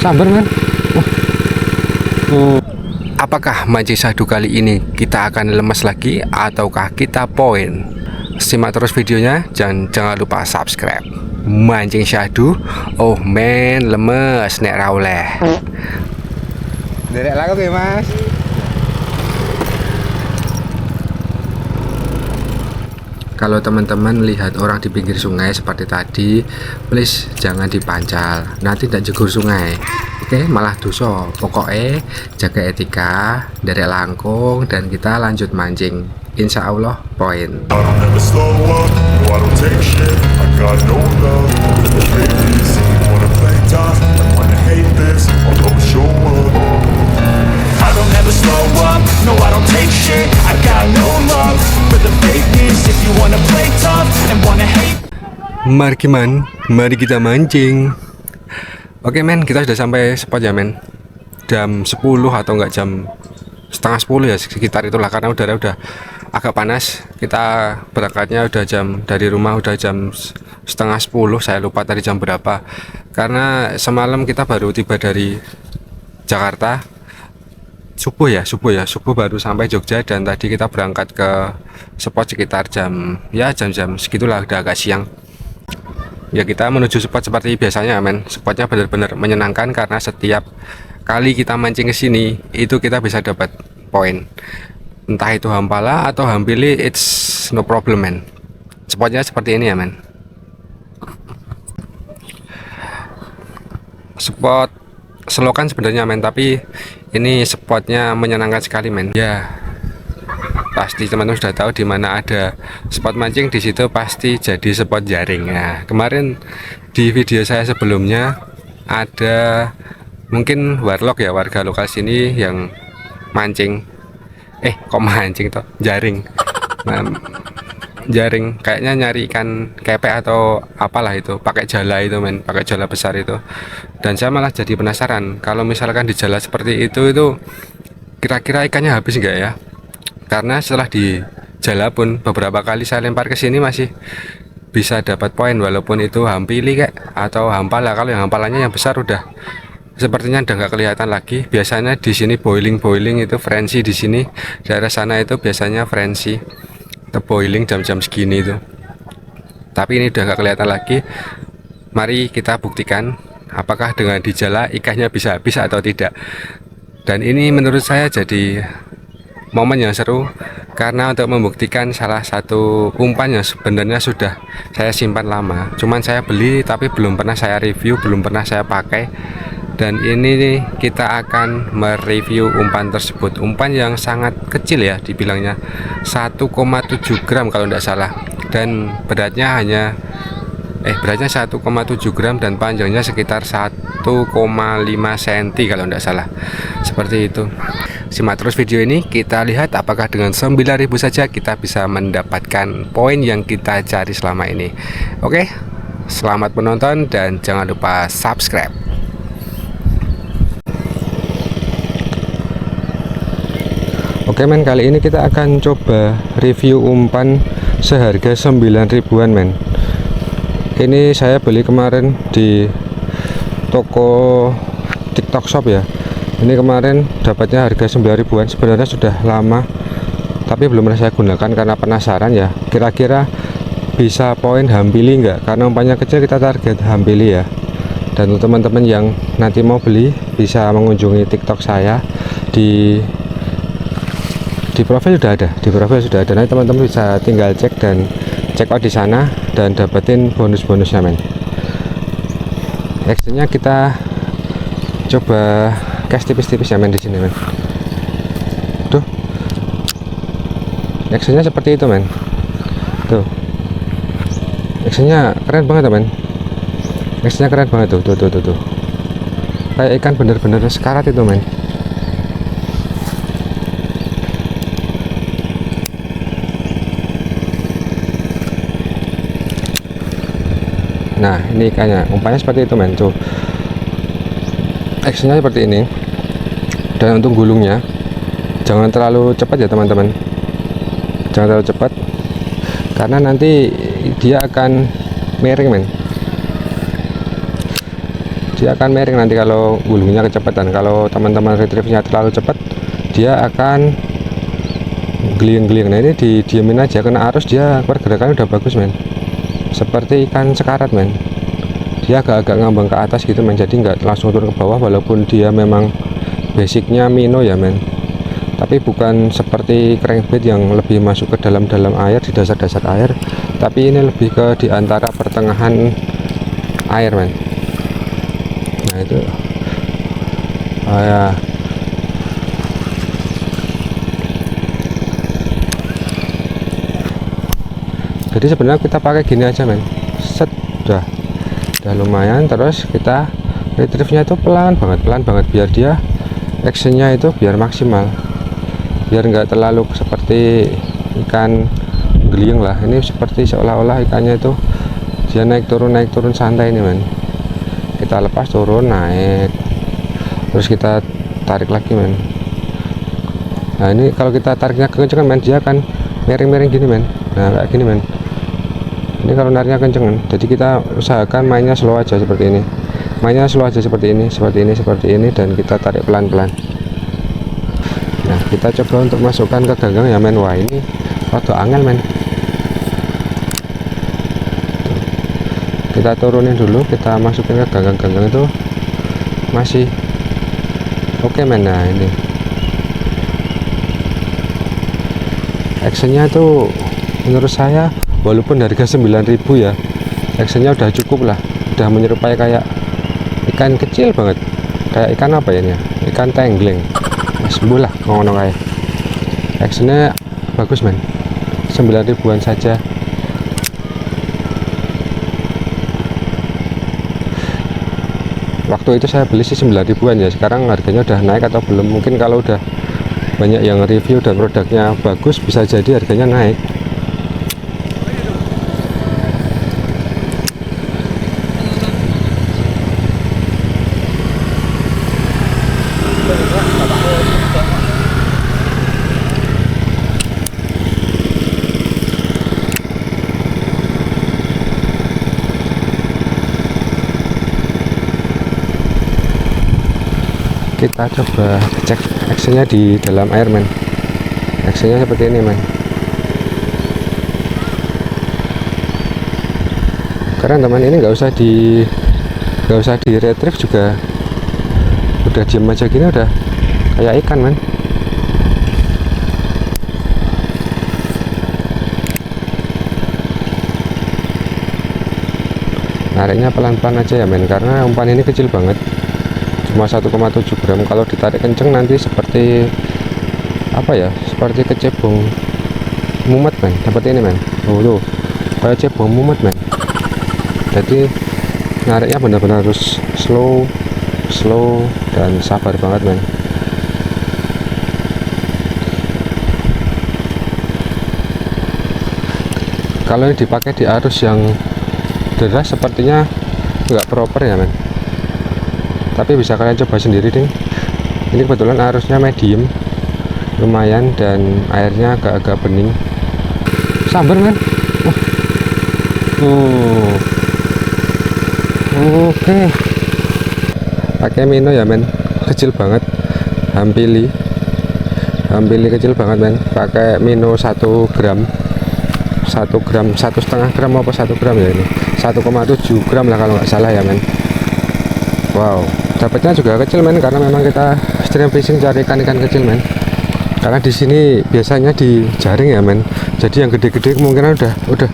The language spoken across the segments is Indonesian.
sambar men. Apakah mancing syahdu kali ini kita akan lemes lagi ataukah kita poin? Simak terus videonya, jangan lupa subscribe. Mancing syahdu, oh men lemes nek ra oleh. Derek laku ya mas. Kalau teman-teman melihat orang di pinggir sungai seperti tadi, please jangan dipancal, nanti tidak jegur sungai. Oke, malah dosa. Pokoknya jaga etika, derek langkung, dan kita lanjut mancing. Insya Allah poin. Mari kita mancing. Oke men, kita sudah sampai spot ya men. Jam 10 atau enggak jam setengah 10 ya, sekitar itulah, karena udara udah agak panas. Kita berangkatnya udah dari rumah udah jam setengah 10, saya lupa tadi jam berapa, karena semalam kita baru tiba dari Jakarta subuh baru sampai Jogja, dan tadi kita berangkat ke spot sekitar jam segitulah, udah agak siang ya. Kita menuju spot seperti biasanya men. Spotnya benar-benar menyenangkan karena setiap kali kita mancing ke sini itu kita bisa dapat poin, entah itu hampala atau hampili, it's no problem men. Spotnya seperti ini ya men. Spot selokan sebenarnya men, tapi ini spotnya menyenangkan sekali men ya. Pasti teman-teman sudah tahu di mana ada spot mancing, di situ pasti jadi spot jaring. Nah, kemarin di video saya sebelumnya ada mungkin warlock ya, warga lokal sini yang mancing, kok mancing toh, jaring. Nah, jaring kayaknya nyari ikan kepek atau apalah itu, pakai jala itu men, pakai jala besar itu. Dan saya malah jadi penasaran, kalau misalkan di jala seperti itu kira-kira ikannya habis enggak ya? Karena setelah di jala pun beberapa kali saya lempar ke sini masih bisa dapat poin, walaupun itu hampili kayak atau hampala. Kalau yang hampalanya yang besar udah sepertinya udah nggak kelihatan lagi. Biasanya di sini boiling itu frenzy, di sini daerah sana itu biasanya frenzy atau boiling jam-jam segini itu. Tapi ini udah nggak kelihatan lagi. Mari kita buktikan apakah dengan di jala ikannya bisa habis atau tidak. Dan ini menurut saya jadi momen yang seru, karena untuk membuktikan salah satu umpan yang sebenarnya sudah saya simpan lama, cuman saya beli tapi belum pernah saya review, belum pernah saya pakai. Dan ini kita akan mereview umpan tersebut, umpan yang sangat kecil ya, dibilangnya 1,7 gram kalau tidak salah, dan beratnya 1,7 gram dan panjangnya sekitar 1,5 cm kalau tidak salah, seperti itu. Simak terus video ini, kita lihat apakah dengan 9.000 saja kita bisa mendapatkan poin yang kita cari selama ini. Oke, selamat menonton dan jangan lupa subscribe. Oke men, kali ini kita akan coba review umpan seharga 9.000-an men. Ini saya beli kemarin di toko TikTok Shop ya. Ini kemarin dapatnya harga 9.000-an. Sebenarnya sudah lama tapi belum pernah saya gunakan karena penasaran ya, kira-kira bisa poin hampili enggak, karena umpannya kecil kita target hampili ya. Dan untuk teman-teman yang nanti mau beli bisa mengunjungi TikTok saya, di profil sudah ada, nanti teman-teman bisa tinggal cek dan check out di sana dan dapetin bonus-bonusnya men. Actionnya kita coba cash tipis-tipis ya men di sini men. Tuh, actionnya seperti itu men. Tuh, actionnya keren banget men. Actionnya keren banget tuh. Kayak ikan bener-bener sekarat itu men. Nah ini ikannya, umpannya seperti itu men. Tuh, actionnya seperti ini. Dan untuk gulungnya jangan terlalu cepat ya teman-teman, jangan terlalu cepat karena nanti dia akan miring men. dia akan miring nanti kalau gulungnya kecepatan. Kalau teman-teman retrieve-nya terlalu cepat, dia akan geliang-geliang. Nah ini didiamin aja, kena arus dia pergerakannya udah bagus men, seperti ikan sekarat men. Dia agak-agak ngambang ke atas gitu men, jadi nggak langsung turun ke bawah, walaupun dia memang basicnya minnow ya men, tapi bukan seperti crankbait yang lebih masuk ke dalam-dalam air, di dasar-dasar air, tapi ini lebih ke di antara pertengahan air men. Nah itu ya. Jadi sebenarnya kita pakai gini aja men, set, udah lumayan. Terus kita retrieve-nya itu pelan banget biar dia actionnya itu biar maksimal, biar nggak terlalu seperti ikan geliang lah. Ini seperti seolah-olah ikannya itu dia naik turun santai nih men. Kita lepas, turun, naik, terus kita tarik lagi men. Nah ini kalau kita tariknya kenceng men, dia akan miring-miring gini men. Nah kayak gini men, ini kalau nariknya kenceng. Jadi kita usahakan mainnya slow aja seperti ini, seperti ini, dan kita tarik pelan-pelan. Nah kita coba untuk masukkan ke ganggang ya men. Wah ini rada angel men. Kita turunin dulu, kita masukin ke ganggang itu masih oke men. Nah ini actionnya tuh menurut saya, walaupun harga 9.000 ya, actionnya udah cukup lah, udah menyerupai kayak ikan kecil banget, kayak ikan apa ya ini ya, ikan tenggling sembuh lah ngomong kayak. Actionnya bagus men, 9.000-an saja. Waktu itu saya beli sih 9.000-an ya, sekarang harganya udah naik atau belum, mungkin kalau udah banyak yang review dan produknya bagus bisa jadi harganya naik. Kita coba cek actionnya di dalam air men. Actionnya seperti ini men, keren teman. Ini nggak usah di retrieve juga, udah diam aja gini udah kayak ikan men. Nariknya pelan-pelan aja ya men, karena umpan ini kecil banget, cuma 1,7 gram. Kalau ditarik kenceng nanti seperti apa ya, seperti kecebong mumet men, seperti ini men. Tuh kayak cebong mumet men. Jadi nariknya benar-benar harus slow dan sabar banget men. Kalau ini dipakai di arus yang deras sepertinya nggak proper ya men, tapi bisa kalian coba sendiri deh. Ini kebetulan arusnya medium lumayan dan airnya agak-agak bening. Sambar men. Oke. Pakai minnow ya men, kecil banget. Hampili kecil banget men. Pakai minnow 1 gram, 1,5 gram apa 1 gram ya, ini 1,7 gram lah kalau nggak salah ya men. Wow, dapatnya juga kecil men, karena memang kita stream fishing cari ikan kecil men. Karena di sini biasanya di jaring ya men, jadi yang gede-gede kemungkinan udah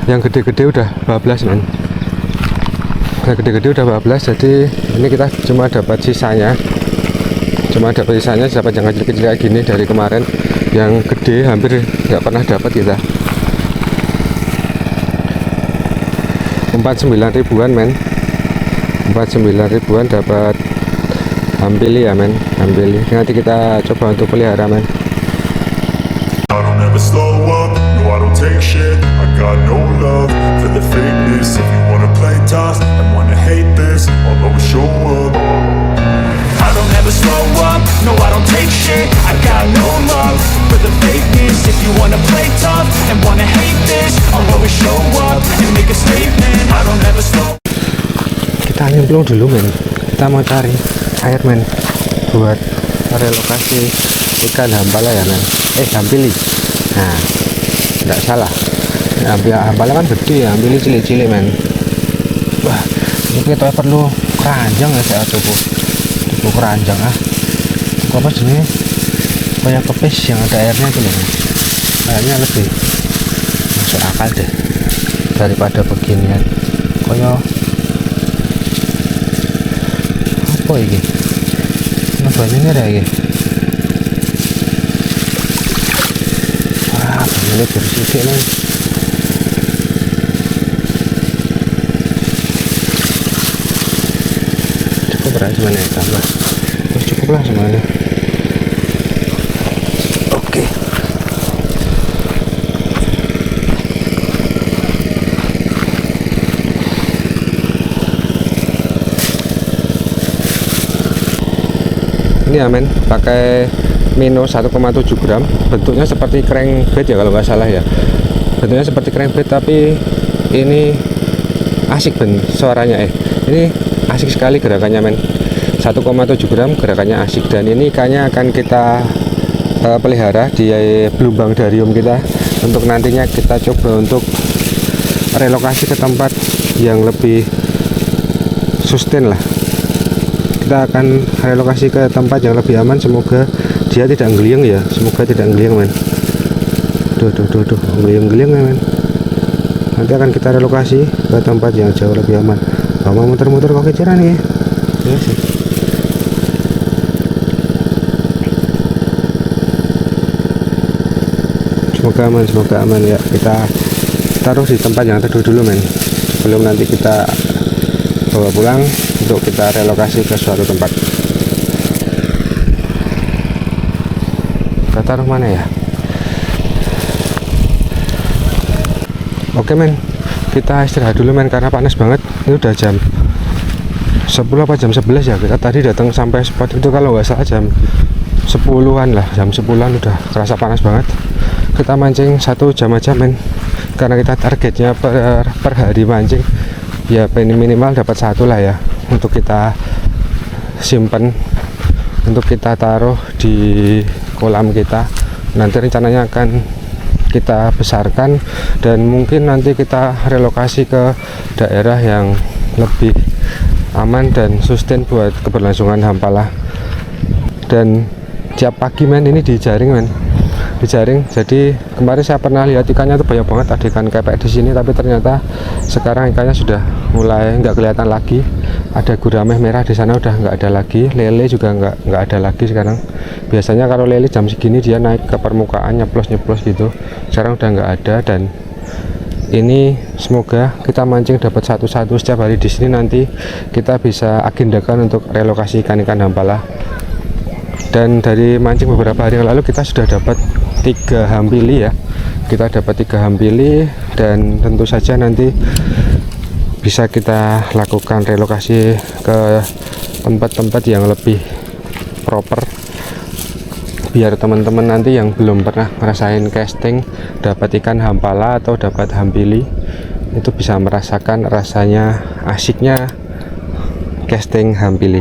yang gede-gede udah bablas men. Yang gede-gede udah bablas, jadi ini kita cuma dapat sisanya, dapat yang kecil-kecil kayak gini dari kemarin. Yang gede hampir nggak pernah dapat kita. Umpan 9.000-an men, 9.000-an dapat hampili ya men, hampili. Nanti kita coba untuk pelihara men. I don't ever slow up, no I don't take shit. I got no love for the fakeness. If you wanna play tough and wanna hate this, I'll always show up. I don't ever slow up, no I don't take shit. I got no love for the fakeness. If you wanna play tough and wanna hate this, I'll always show up and make a statement. I don't ever slow. kita nyemplung dulu men, kita mau cari air men buat relokasi ikan hampala ya men, hampili. Nah tidak salah, hampala kan gede ya, hampili cilik-cilik men. Wah ini kita perlu keranjang ya, saya coba keranjang apa jenis kayak kepis yang ada airnya itu loh, kayaknya lebih masuk akal deh daripada beginian. Kayak apa ini? Nah banyak ada ini. Wah ini bersih nih. Cukup berapa semuanya tambah? Terus cukup lah semuanya. Oke. Ini ya men, pakai Mino 1,7 gram, bentuknya seperti crankbait ya kalau nggak salah ya, bentuknya seperti crankbait tapi ini asik ben suaranya ini asik sekali gerakannya men. 1,7 gram gerakannya asik, dan ini ikannya akan kita pelihara di blumbangdarium kita untuk nantinya kita coba untuk relokasi ke tempat yang lebih sustain lah. Kita akan relokasi ke tempat yang lebih aman, semoga dia tidak ngeliyeng ya, semoga tidak ngeliyeng men. Duh ngeliyeng ya men. Nanti akan kita relokasi ke tempat yang jauh lebih aman. Mau muter-muter kok keciran nih ya sih. Semoga aman ya. Kita taruh di tempat yang teduh dulu men, sebelum nanti kita bawa pulang untuk kita relokasi ke suatu tempat. Kita taruh mana ya? Oke men, kita istirahat dulu men karena panas banget. Ini udah jam 10 apa jam 11 ya. Kita tadi datang sampai spot itu kalau nggak salah jam 10-an lah, jam 10-an udah kerasa panas banget. Kita mancing 1 jam aja men, karena kita targetnya per hari mancing ya minimal dapat 1 lah ya, untuk kita simpen, untuk kita taruh di kolam kita. Nanti rencananya akan kita besarkan dan mungkin nanti kita relokasi ke daerah yang lebih aman dan sustain buat keberlangsungan hampala. Dan tiap pagi men ini dijaring men, dijaring. Jadi kemarin saya pernah lihat ikannya tuh banyak banget, ada ikan kepek di sini, tapi ternyata sekarang ikannya sudah mulai nggak kelihatan lagi. Ada gurame merah di sana udah nggak ada lagi, lele juga nggak ada lagi sekarang. Biasanya kalau lele jam segini dia naik ke permukaan nyeplos gitu, sekarang udah nggak ada. Dan ini semoga kita mancing dapat satu-satu setiap hari di sini, nanti kita bisa agendakan untuk relokasi ikan-ikan hampala. Dan dari mancing beberapa hari yang lalu kita sudah dapat 3 hampili ya, kita dapat 3 hampili, dan tentu saja nanti bisa kita lakukan relokasi ke tempat-tempat yang lebih proper, biar teman-teman nanti yang belum pernah ngerasain casting dapat ikan hampala atau dapat hampili itu bisa merasakan rasanya asiknya casting hampili.